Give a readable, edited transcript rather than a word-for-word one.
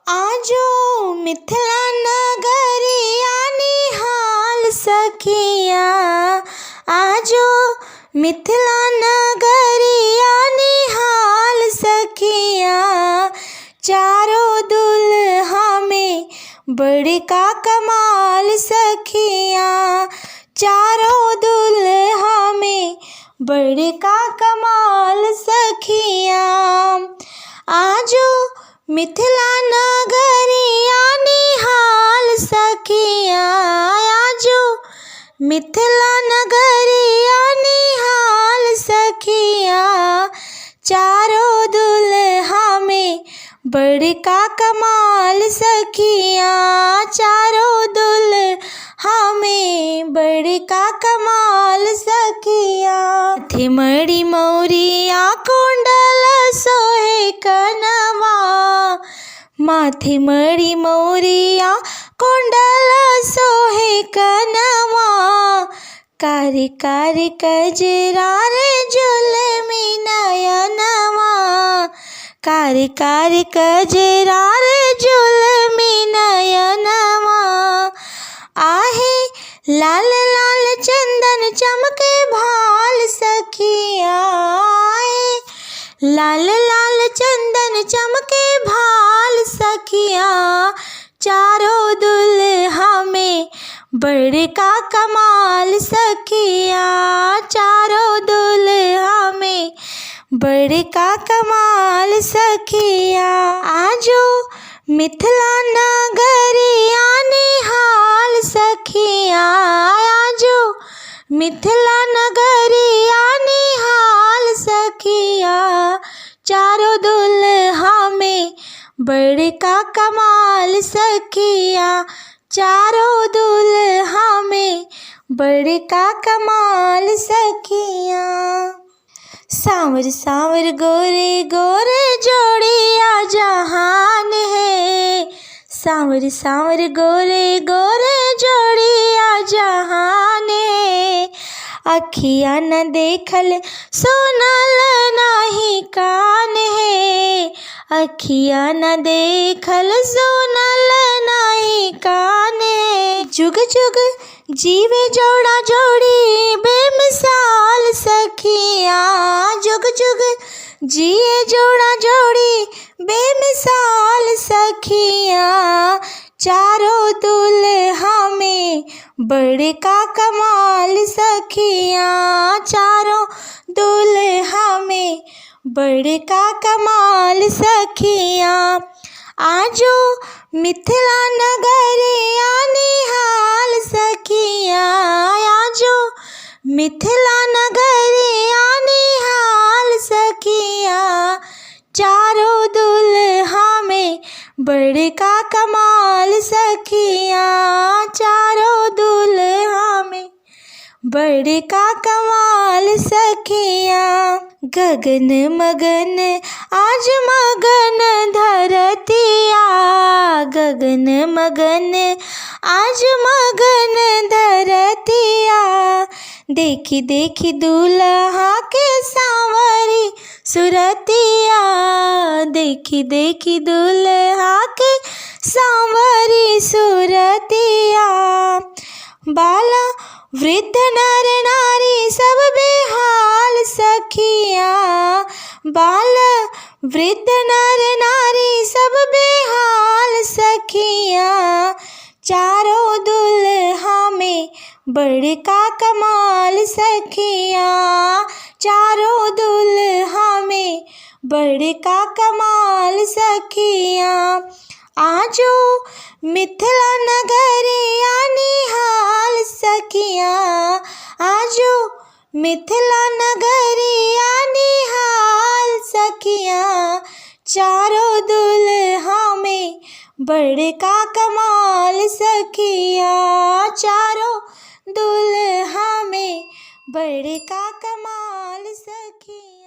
आजो मिथिला नगरिया निहाल सखिया, आजो मिथिला नगरिया निहाल सखिया। चारों दुल्हा में बड़का कमाल सखिया, चारों दुल्हा में बड़का कमाल सखिया। आजो मिथिला नगरिया निहाल सखिया, आजो मिथिला नगरिया निहाल सखिया। चारों दुल्हा में बड़का कमाल सखिया, चारों दुल्हा में बड़का कमाल सखिया। माथे मड़ी मौरिया कुंडल सोहे कनवा, माथे मड़ी मौरिया कुंडल सोहे कनवा। कारी कारी कजरा रे जुलमी नयनवा, कारी कारी कजरा रे जुलमी नयनवा। आहे लाल लाल चंदन चमके भाल सखिया, लाल लाल चंदन चमके भाल सखिया। चारों दुल्हा में बड़का कमाल सखिया, चारों दुल्हा में बड़का कमाल सखिया। आजो मिथिला नगरिया निहाल सखिया, आजो मिथिला नगरिया निहाल सखिया। चारों दुल्हा में बड़का कमाल सखिया, चारों दुल्हा में बड़का कमाल सखिया। सांवर सांवर गोरे गोरे जोड़िया जहान है, सांवर सांवर गोरे गोरे जोड़िया जहान है। अखियाँ न देखल सुनल नाही कान है, अखियाँ न देखल सुनल नाही कान है। जुग जुग जीवे जोड़ा जोड़ी बेमिसाल सखिया, जुग जुग जिए जोड़ा जोड़ी बेमिसाल सखिया। चारों दुल्हा में बड़का कमाल सखिया, चारों दुल्हा में बड़का कमाल सखिया। आजो मिथिला नगरिया निहाल सखिया, आजो मिथिला नगरिया निहाल सखिया। चारों दुल्हा में बड़का कमाल सखिया, चारों दुल्हा में बड़का कमाल सखिया। गगन मगन आज मगन धरतिया, गगन मगन आज मगन धरतिया। देखी देखी दूल्हा के सांवरी सुरतिया, देखी देखी दूल्हा के सांवरी सुरतिया। बाला वृद्ध नर नारी सब बेहाल सखिया, बाल वृद्ध नर नारी सब बेहाल सखिया। चारों दुल्हा में बड़का कमाल सखिया, चारों दुल्हा में बड़का कमाल सखिया। आजो मिथिला नगरिया निहाल सखिया, आजो मिथिला नगरिया निहाल सखिया। चारों दुल्हा में बड़का कमाल सखिया, चारों दुल्हा में बड़का कमाल सखिया।